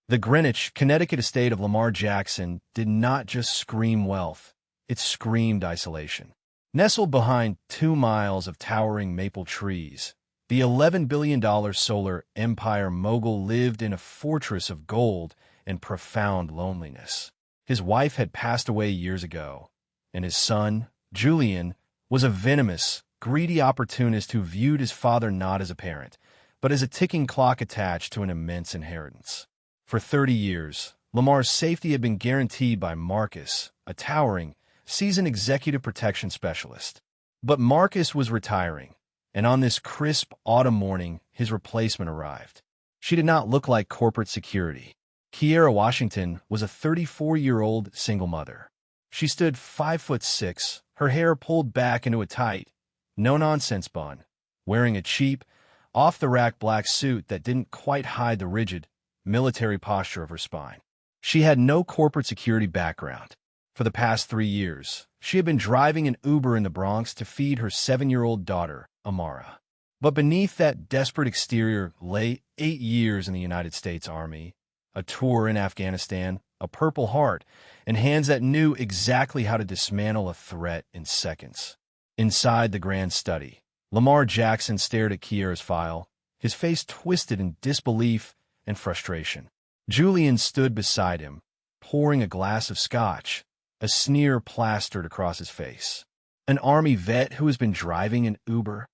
The Greenwich, Connecticut estate of Lamar Jackson did not just scream wealth, it screamed isolation. Nestled behind 2 miles of towering maple trees, the $11 billion solar empire mogul lived in a fortress of gold and profound loneliness. His wife had passed away years ago, and his son, Julian, was a venomous, greedy opportunist who viewed his father not as a parent, but as a ticking clock attached to an immense inheritance. For 30 years, Lamar's safety had been guaranteed by Marcus, a towering, seasoned executive protection specialist. But Marcus was retiring, and on this crisp autumn morning, his replacement arrived. She did not look like corporate security. Kiara Washington was a 34-year-old single mother. She stood 5'6", her hair pulled back into a tight, no-nonsense bun, wearing a cheap, off-the-rack black suit that didn't quite hide the rigid, military posture of her spine. She had no corporate security background. For the past 3 years, she had been driving an Uber in the Bronx to feed her 7-year-old daughter, Amara. But beneath that desperate exterior lay 8 years in the United States Army, a tour in Afghanistan, a Purple Heart, and hands that knew exactly how to dismantle a threat in seconds. Inside the grand study, Lamar Jackson stared at Kiara's file, his face twisted in disbelief and frustration. Julian stood beside him, pouring a glass of scotch, a sneer plastered across his face. An Army vet who has been driving an Uber?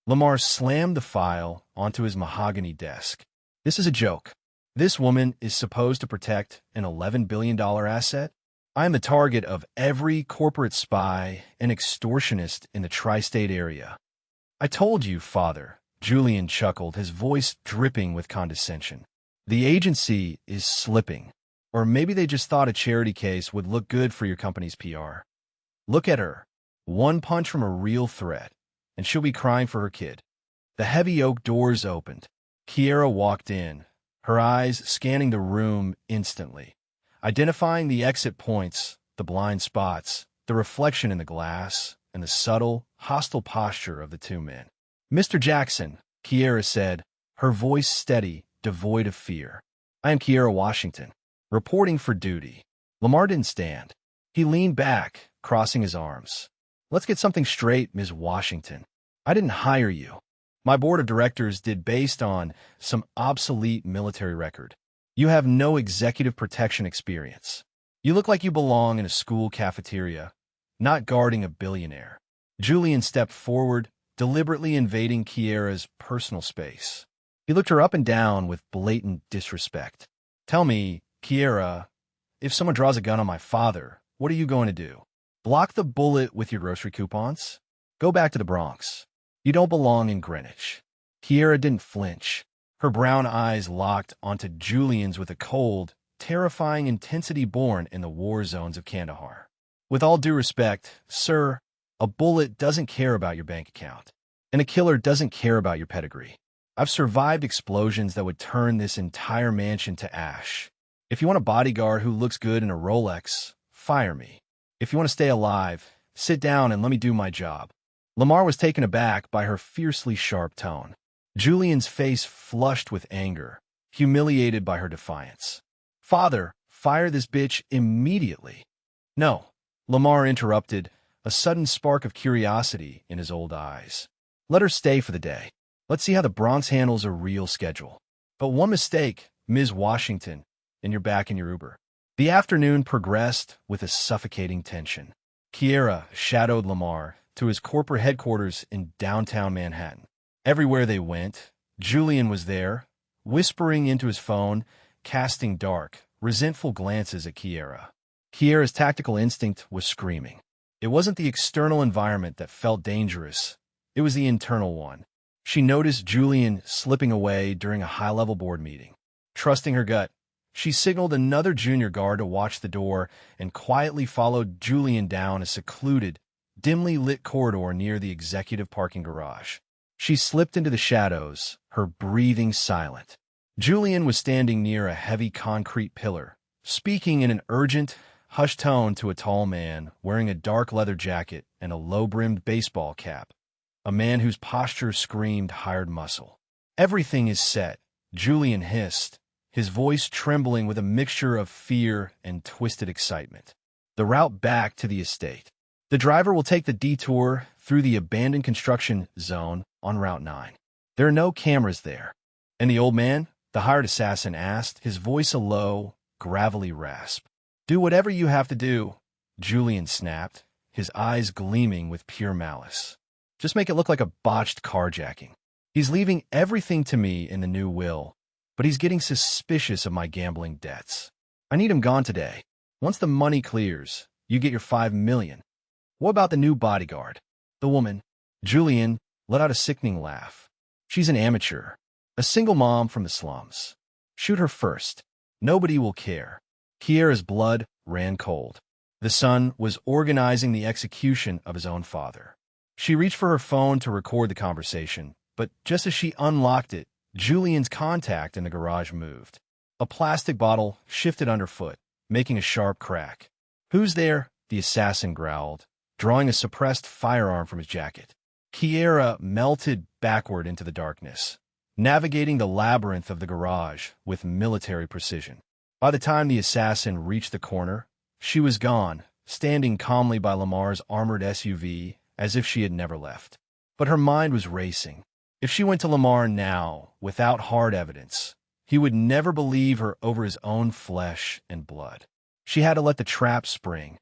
Lamar slammed the file onto his mahogany desk. This is a joke. This woman is supposed to protect an $11 billion asset? I am the target of every corporate spy and extortionist in the tri-state area. I told you, Father, Julian chuckled, his voice dripping with condescension. The agency is slipping. Or maybe they just thought a charity case would look good for your company's PR. Look at her. One punch from a real threat, and she'll be crying for her kid. The heavy oak doors opened. Kiara walked in, her eyes scanning the room instantly, identifying the exit points, the blind spots, the reflection in the glass, and the subtle, hostile posture of the two men. Mr. Jackson, Kiara said, her voice steady, devoid of fear. I am Kiara Washington, reporting for duty. Lamar didn't stand. He leaned back, crossing his arms. Let's get something straight, Ms. Washington. I didn't hire you. My board of directors did based on some obsolete military record. You have no executive protection experience. You look like you belong in a school cafeteria, not guarding a billionaire. Julian stepped forward, deliberately invading Kiara's personal space. He looked her up and down with blatant disrespect. Tell me, Kiara, if someone draws a gun on my father, what are you going to do? Block the bullet with your grocery coupons? Go back to the Bronx. You don't belong in Greenwich. Kiara didn't flinch. Her brown eyes locked onto Julian's with a cold, terrifying intensity born in the war zones of Kandahar. With all due respect, sir, a bullet doesn't care about your bank account, and a killer doesn't care about your pedigree. I've survived explosions that would turn this entire mansion to ash. If you want a bodyguard who looks good in a Rolex, fire me. If you want to stay alive, sit down and let me do my job. Lamar was taken aback by her fiercely sharp tone. Julian's face flushed with anger, humiliated by her defiance. Father, fire this bitch immediately. No, Lamar interrupted, a sudden spark of curiosity in his old eyes. Let her stay for the day. Let's see how the Bronx handles a real schedule. But one mistake, Ms. Washington, and you're back in your Uber. The afternoon progressed with a suffocating tension. Kiara shadowed Lamar to his corporate headquarters in downtown Manhattan. Everywhere they went, Julian was there, whispering into his phone, casting dark, resentful glances at Kiara. Kiara's tactical instinct was screaming. It wasn't the external environment that felt dangerous. It was the internal one. She noticed Julian slipping away during a high-level board meeting. Trusting her gut, she signaled another junior guard to watch the door and quietly followed Julian down a secluded, dimly lit corridor near the executive parking garage. She slipped into the shadows, her breathing silent. Julian was standing near a heavy concrete pillar, speaking in an urgent, hushed tone to a tall man wearing a dark leather jacket and a low-brimmed baseball cap, a man whose posture screamed hired muscle. Everything is set, Julian hissed, his voice trembling with a mixture of fear and twisted excitement. The route back to the estate. The driver will take the detour through the abandoned construction zone on Route 9. There are no cameras there. And the old man, the hired assassin, asked, his voice a low, gravelly rasp. Do whatever you have to do, Julian snapped, his eyes gleaming with pure malice. Just make it look like a botched carjacking. He's leaving everything to me in the new will, but he's getting suspicious of my gambling debts. I need him gone today. Once the money clears, you get your $5 million. What about the new bodyguard? The woman. Julian let out a sickening laugh. She's an amateur, a single mom from the slums. Shoot her first. Nobody will care. Kiara's blood ran cold. The son was organizing the execution of his own father. She reached for her phone to record the conversation, but just as she unlocked it, Julian's contact in the garage moved. A plastic bottle shifted underfoot, making a sharp crack. Who's there? The assassin growled, drawing a suppressed firearm from his jacket. Kiara melted backward into the darkness, navigating the labyrinth of the garage with military precision. By the time the assassin reached the corner, she was gone, standing calmly by Lamar's armored SUV as if she had never left. But her mind was racing. If she went to Lamar now, without hard evidence, he would never believe her over his own flesh and blood. She had to let the trap spring,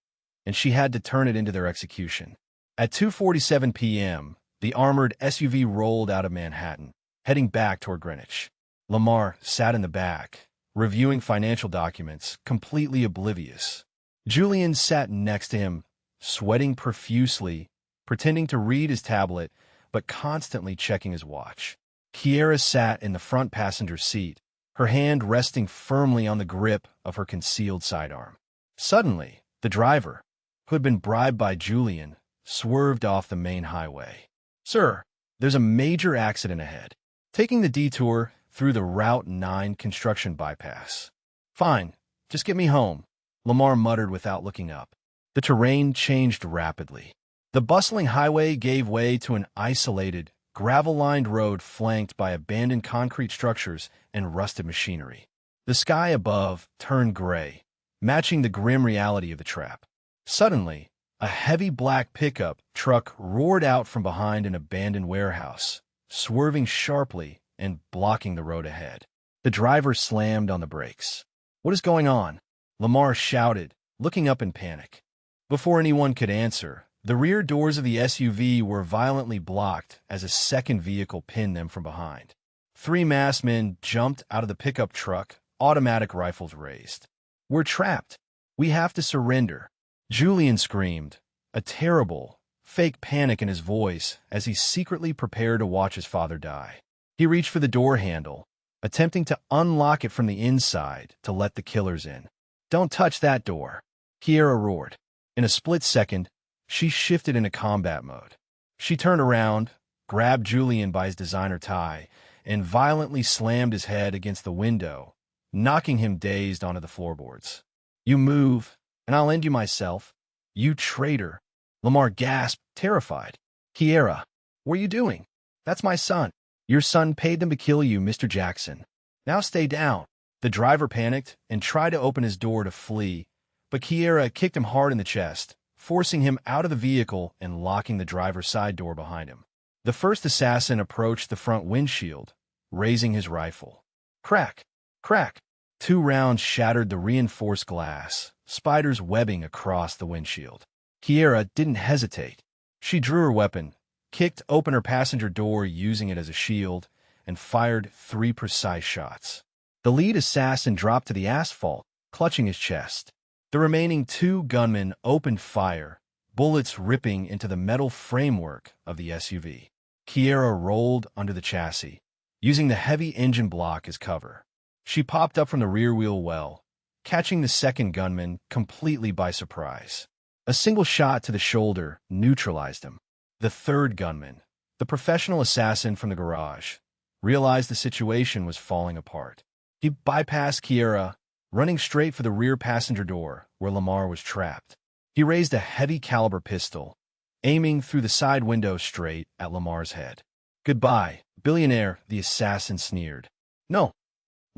and she had to turn it into their execution. At 2:47 p.m., the armored SUV rolled out of Manhattan, heading back toward Greenwich. Lamar sat in the back, reviewing financial documents, completely oblivious. Julian sat next to him, sweating profusely, pretending to read his tablet, but constantly checking his watch. Kiara sat in the front passenger seat, her hand resting firmly on the grip of her concealed sidearm. Suddenly, the driver, who had been bribed by Julian, swerved off the main highway. Sir, there's a major accident ahead. Taking the detour through the Route 9 construction bypass. Fine, just get me home, Lamar muttered without looking up. The terrain changed rapidly. The bustling highway gave way to an isolated, gravel-lined road flanked by abandoned concrete structures and rusted machinery. The sky above turned gray, matching the grim reality of the trap. Suddenly, a heavy black pickup truck roared out from behind an abandoned warehouse, swerving sharply and blocking the road ahead. The driver slammed on the brakes. What is going on? Lamar shouted, looking up in panic. Before anyone could answer, the rear doors of the SUV were violently blocked as a second vehicle pinned them from behind. 3 masked men jumped out of the pickup truck, automatic rifles raised. We're trapped. We have to surrender. Julian screamed, a terrible, fake panic in his voice as he secretly prepared to watch his father die. He reached for the door handle, attempting to unlock it from the inside to let the killers in. Don't touch that door, Kiara roared. In a split second, she shifted into combat mode. She turned around, grabbed Julian by his designer tie, and violently slammed his head against the window, knocking him dazed onto the floorboards. You move, and I'll end you myself. You traitor. Lamar gasped, terrified. Kiara, what are you doing? That's my son. Your son paid them to kill you, Mr. Jackson. Now stay down. The driver panicked and tried to open his door to flee, but Kiara kicked him hard in the chest, forcing him out of the vehicle and locking the driver's side door behind him. The first assassin approached the front windshield, raising his rifle. Crack! Crack! 2 rounds shattered the reinforced glass, spiders webbing across the windshield. Kiara didn't hesitate. She drew her weapon, kicked open her passenger door using it as a shield, and fired 3 precise shots. The lead assassin dropped to the asphalt, clutching his chest. The remaining 2 gunmen opened fire, bullets ripping into the metal framework of the SUV. Kiara rolled under the chassis, using the heavy engine block as cover. She popped up from the rear wheel well, catching the second gunman completely by surprise. A single shot to the shoulder neutralized him. The third gunman, the professional assassin from the garage, realized the situation was falling apart. He bypassed Kiara, running straight for the rear passenger door where Lamar was trapped. He raised a heavy-caliber pistol, aiming through the side window straight at Lamar's head. Goodbye, Billionaire, the assassin sneered. No.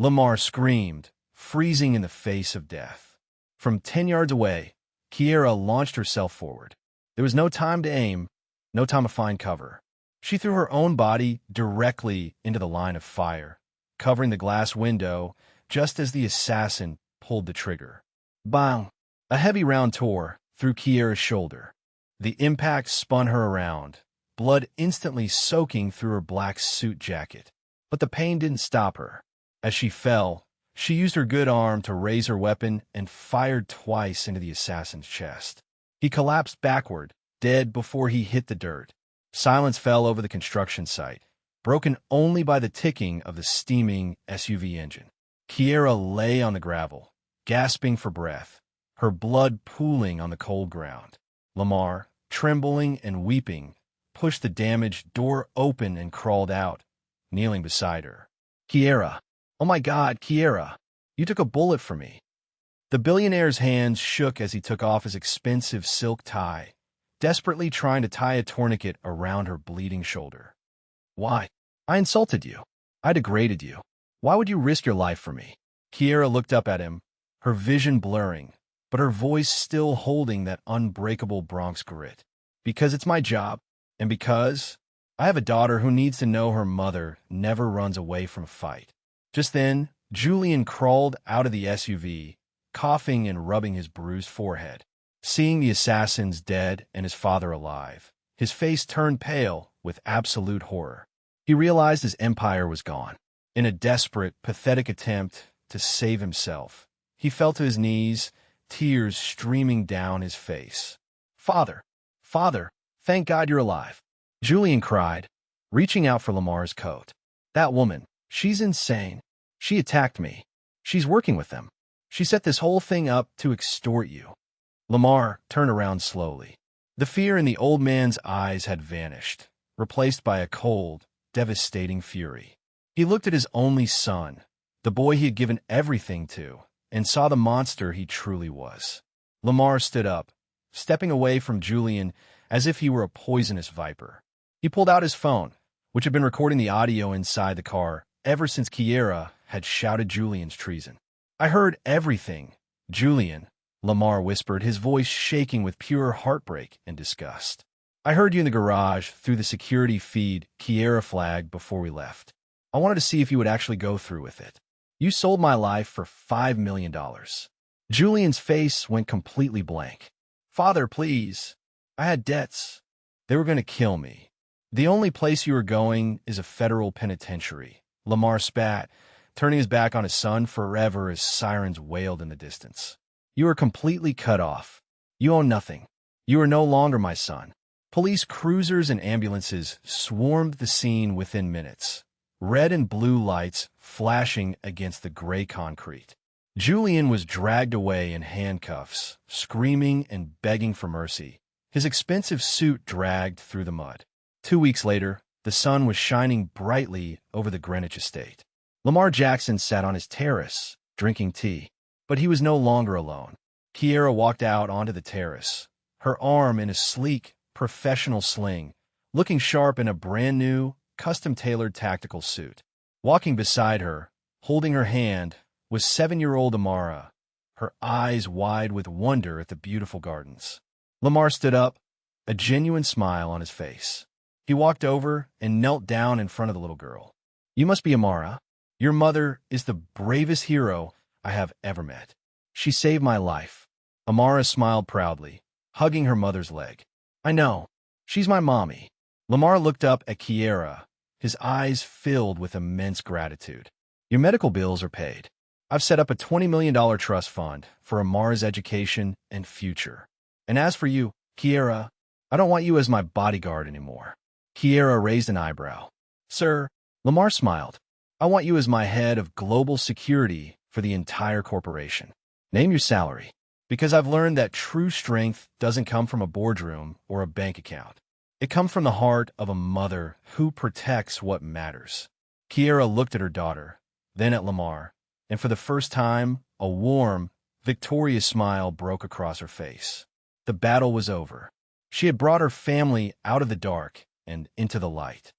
Lamar screamed, freezing in the face of death. From 10 yards away, Kiara launched herself forward. There was no time to aim, no time to find cover. She threw her own body directly into the line of fire, covering the glass window just as the assassin pulled the trigger. Bang! A heavy round tore through Kiara's shoulder. The impact spun her around, blood instantly soaking through her black suit jacket. But the pain didn't stop her. As she fell, she used her good arm to raise her weapon and fired twice into the assassin's chest. He collapsed backward, dead before he hit the dirt. Silence fell over the construction site, broken only by the ticking of the steaming SUV engine. Kiara lay on the gravel, gasping for breath, her blood pooling on the cold ground. Lamar, trembling and weeping, pushed the damaged door open and crawled out, kneeling beside her. Kiara, oh my God, Kiara, you took a bullet for me. The billionaire's hands shook as he took off his expensive silk tie, desperately trying to tie a tourniquet around her bleeding shoulder. Why? I insulted you. I degraded you. Why would you risk your life for me? Kiara looked up at him, her vision blurring, but her voice still holding that unbreakable Bronx grit. Because it's my job, and because I have a daughter who needs to know her mother never runs away from a fight. Just then, Julian crawled out of the SUV, coughing and rubbing his bruised forehead. Seeing the assassins dead and his father alive, his face turned pale with absolute horror. He realized his empire was gone. In a desperate, pathetic attempt to save himself, he fell to his knees, tears streaming down his face. Father, Father, thank God you're alive. Julian cried, reaching out for Lamar's coat. That woman, she's insane. She attacked me. She's working with them. She set this whole thing up to extort you. Lamar turned around slowly. The fear in the old man's eyes had vanished, replaced by a cold, devastating fury. He looked at his only son, the boy he had given everything to, and saw the monster he truly was. Lamar stood up, stepping away from Julian as if he were a poisonous viper. He pulled out his phone, which had been recording the audio inside the car ever since Kiara had shouted Julian's treason. I heard everything, Julian, Lamar whispered, his voice shaking with pure heartbreak and disgust. I heard you in the garage through the security feed Kiara flagged before we left. I wanted to see if you would actually go through with it. You sold my life for $5 million. Julian's face went completely blank. Father, please. I had debts. They were going to kill me. The only place you were going is a federal penitentiary. Lamar spat, turning his back on his son forever as sirens wailed in the distance. You are completely cut off. You own nothing. You are no longer my son. Police cruisers and ambulances swarmed the scene within minutes, red and blue lights flashing against the gray concrete. Julian was dragged away in handcuffs, screaming and begging for mercy, his expensive suit dragged through the mud. 2 weeks later, the sun was shining brightly over the Greenwich estate. Lamar Jackson sat on his terrace, drinking tea. But he was no longer alone. Kiara walked out onto the terrace, her arm in a sleek, professional sling, looking sharp in a brand-new, custom-tailored tactical suit. Walking beside her, holding her hand, was 7-year-old Amara, her eyes wide with wonder at the beautiful gardens. Lamar stood up, a genuine smile on his face. He walked over and knelt down in front of the little girl. You must be Amara. Your mother is the bravest hero I have ever met. She saved my life. Amara smiled proudly, hugging her mother's leg. I know. She's my mommy. Lamar looked up at Kiara, his eyes filled with immense gratitude. Your medical bills are paid. I've set up a $20 million trust fund for Amara's education and future. And as for you, Kiara, I don't want you as my bodyguard anymore. Kiara raised an eyebrow. Sir, Lamar smiled. I want you as my head of global security for the entire corporation. Name your salary, because I've learned that true strength doesn't come from a boardroom or a bank account. It comes from the heart of a mother who protects what matters. Kiara looked at her daughter, then at Lamar, and for the first time, a warm, victorious smile broke across her face. The battle was over. She had brought her family out of the dark and into the light.